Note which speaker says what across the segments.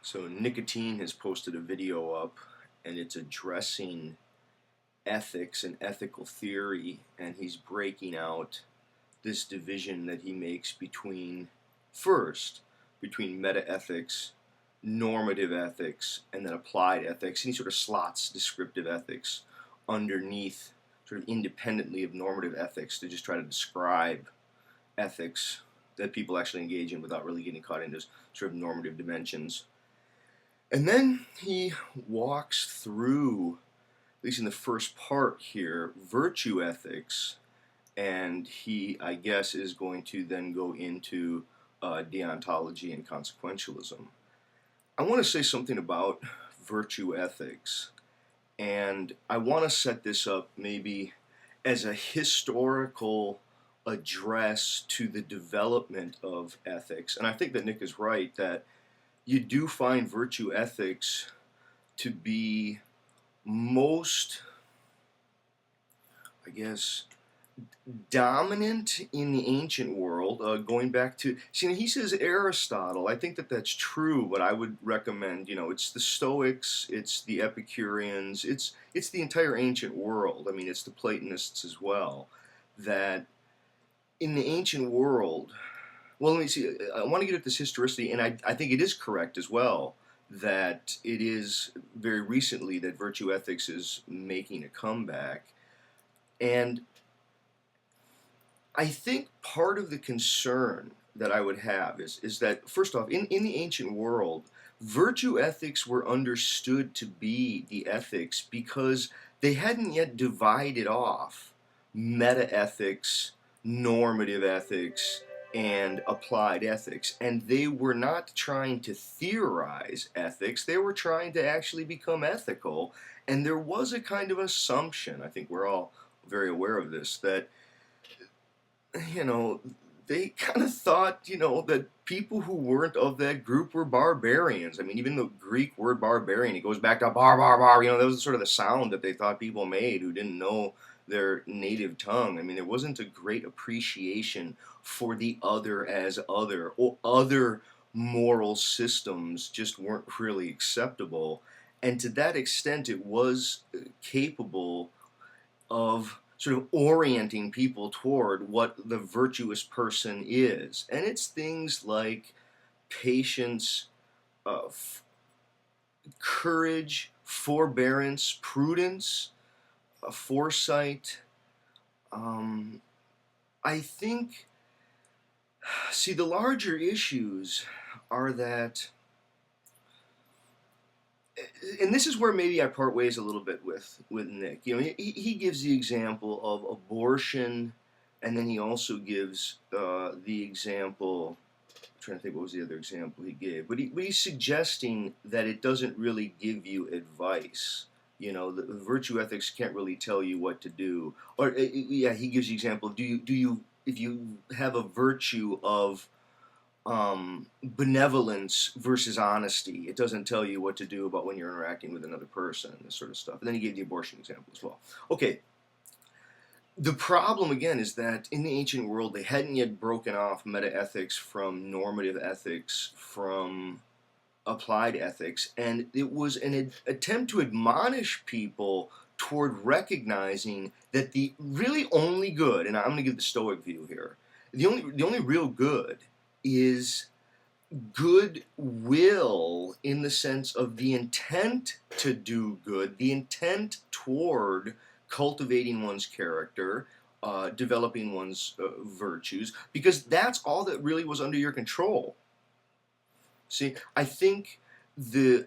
Speaker 1: So Nykytyne has posted a video up, and it's addressing ethics and ethical theory, and he's breaking out this division that he makes first, between meta-ethics, normative ethics, and then applied ethics, and he sort of slots descriptive ethics underneath, sort of independently of normative ethics, to just try to describe ethics that people actually engage in without really getting caught into sort of normative dimensions. And then he walks through, at least in the first part here, virtue ethics, and he, I guess, is going to then go into deontology and consequentialism. I want to say something about virtue ethics, and I want to set this up maybe as a historical address to the development of ethics. And I think that Nick is right that you do find virtue ethics to be most, I guess, dominant in the ancient world, going back to, see, he says Aristotle. I think that that's true, but I would recommend, it's the Stoics, it's the Epicureans, it's the entire ancient world. I mean, it's the Platonists as well, that in the ancient world, well, let me see, I want to get at this historicity, and I think it is correct as well that it is very recently that virtue ethics is making a comeback. And I think part of the concern that I would have is that, first off, in the ancient world, virtue ethics were understood to be the ethics because they hadn't yet divided off meta-ethics, normative ethics, and applied ethics. And they were not trying to theorize ethics, they were trying to actually become ethical. And there was a kind of assumption, I think we're all very aware of this, that they kind of thought, that people who weren't of that group were barbarians. I mean, even the Greek word barbarian, it goes back to bar, bar, bar. That was sort of the sound that they thought people made who didn't know their native tongue. I mean, there wasn't a great appreciation for the other as other, or other moral systems just weren't really acceptable. And to that extent, it was capable of sort of orienting people toward what the virtuous person is. And it's things like patience, courage, forbearance, prudence, foresight. I think, see, the larger issues are that, and this is where maybe I part ways a little bit with Nick. He gives the example of abortion, and then he also gives the example. I'm trying to think what was the other example he gave, but he's suggesting that it doesn't really give you advice. The virtue ethics can't really tell you what to do. Or yeah, he gives the example. Do you if you have a virtue of benevolence versus honesty, it doesn't tell you what to do about when you're interacting with another person, this sort of stuff. And then he gave the abortion example as well. Okay, the problem again is that in the ancient world they hadn't yet broken off meta-ethics from normative ethics, from applied ethics, and it was an attempt to admonish people toward recognizing that the really only good, and I'm going to give the Stoic view here, the only real good is goodwill, in the sense of the intent to do good, the intent toward cultivating one's character, developing one's virtues, because that's all that really was under your control. See, I think and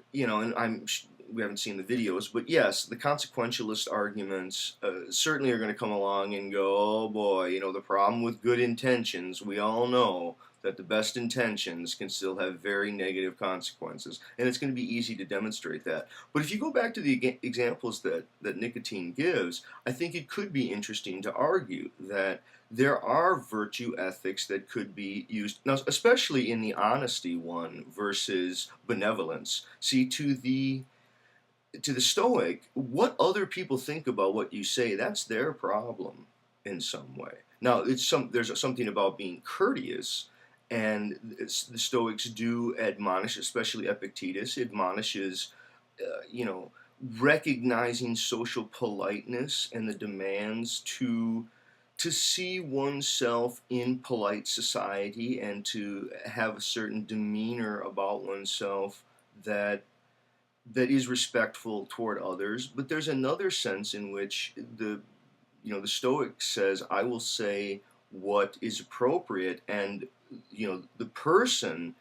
Speaker 1: we haven't seen the videos, but yes, the consequentialist arguments certainly are going to come along and go, oh boy, the problem with good intentions, we all know that the best intentions can still have very negative consequences, and it's going to be easy to demonstrate that. But if you go back to the examples that Nykytyne gives, I think it could be interesting to argue that there are virtue ethics that could be used, now especially in the honesty one versus benevolence. See, to the Stoic, what other people think about what you say, that's their problem in some way. Now, there's something about being courteous And the Stoics do admonish, especially Epictetus, admonishes, you know, recognizing social politeness and the demands to see oneself in polite society and to have a certain demeanor about oneself that is respectful toward others. But there's another sense in which the Stoic says, I will say what is appropriate, and the person,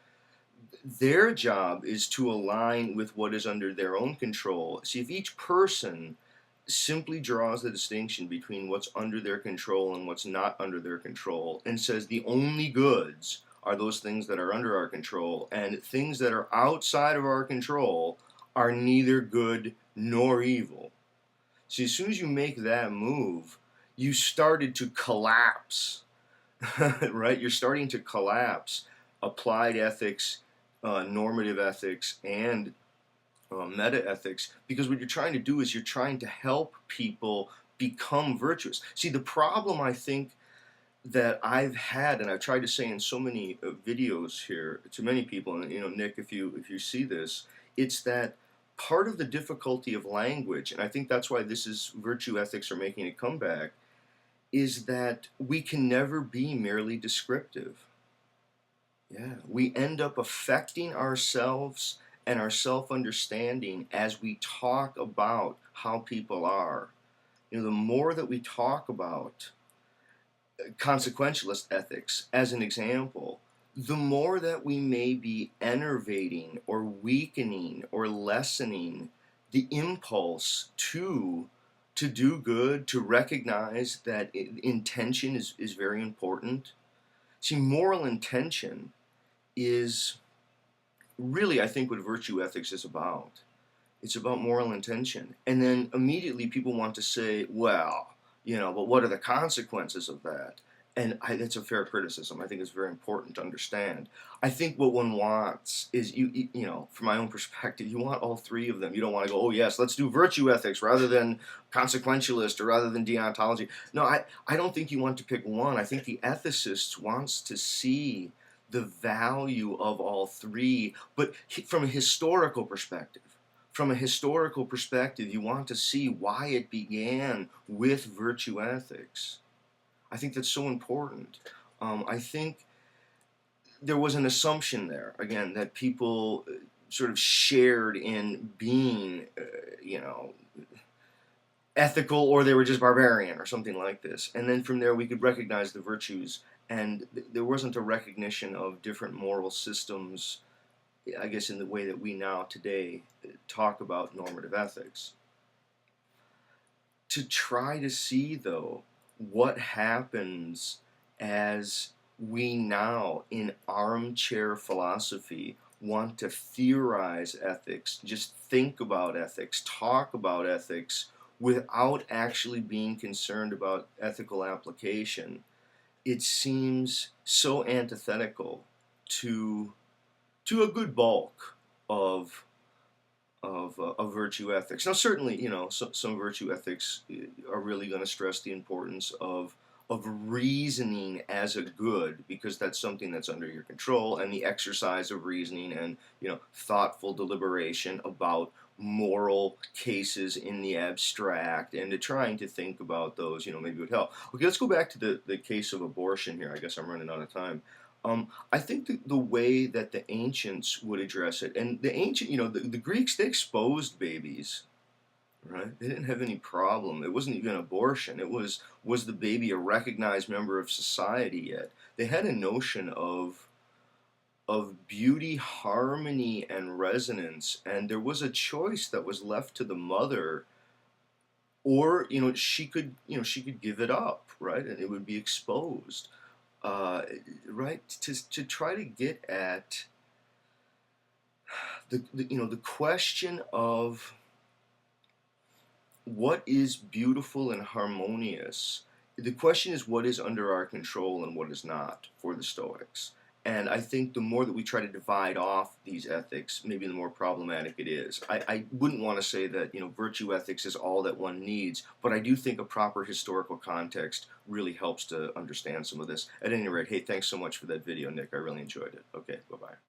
Speaker 1: their job is to align with what is under their own control. See, if each person simply draws the distinction between what's under their control and what's not under their control and says the only goods are those things that are under our control, and things that are outside of our control are neither good nor evil. See, as soon as you make that move, you started to collapse, right? You're starting to collapse applied ethics, normative ethics, and meta ethics, because what you're trying to do is you're trying to help people become virtuous. See, the problem I think that I've had, and I've tried to say in so many videos here to many people, and Nick, if you see this, it's that part of the difficulty of language, and I think that's why this is virtue ethics are making a comeback, is that we can never be merely descriptive. Yeah, we end up affecting ourselves and our self-understanding as we talk about how people are. The more that we talk about consequentialist ethics, as an example, the more that we may be enervating or weakening or lessening the impulse to do good, to recognize that intention is very important. See, moral intention is really, I think, what virtue ethics is about. It's about moral intention. And then immediately people want to say, well, but what are the consequences of that? And that's a fair criticism. I think it's very important to understand. I think what one wants is, from my own perspective, you want all three of them. You don't want to go, oh yes, let's do virtue ethics rather than consequentialist or rather than deontology. No, I don't think you want to pick one. I think the ethicist wants to see the value of all three, but from a historical perspective. From a historical perspective, you want to see why it began with virtue ethics. I think that's so important. I think there was an assumption there, again, that people sort of shared in being, ethical, or they were just barbarian or something like this. And then from there we could recognize the virtues, and there wasn't a recognition of different moral systems, I guess, in the way that we now today talk about normative ethics. To try to see, though, what happens as we now, in armchair philosophy, want to theorize ethics, just think about ethics, talk about ethics, without actually being concerned about ethical application, it seems so antithetical to a good bulk of virtue ethics. Now, certainly, some virtue ethics are really going to stress the importance of reasoning as a good, because that's something that's under your control, and the exercise of reasoning and thoughtful deliberation about moral cases in the abstract, and to trying to think about those maybe would help. Okay, let's go back to the case of abortion here. I guess I'm running out of time. I think the way that the ancients would address it, and the ancient, the Greeks, they exposed babies, right? They didn't have any problem. It wasn't even abortion. It was the baby a recognized member of society yet? They had a notion of beauty, harmony, and resonance, and there was a choice that was left to the mother, or she could give it up, right, and it would be exposed. Right, to try to get at the question of what is beautiful and harmonious. The question is what is under our control and what is not for the Stoics. And I think the more that we try to divide off these ethics, maybe the more problematic it is. I wouldn't want to say that, virtue ethics is all that one needs, but I do think a proper historical context really helps to understand some of this. At any rate, hey, thanks so much for that video, Nick. I really enjoyed it. Okay, bye-bye.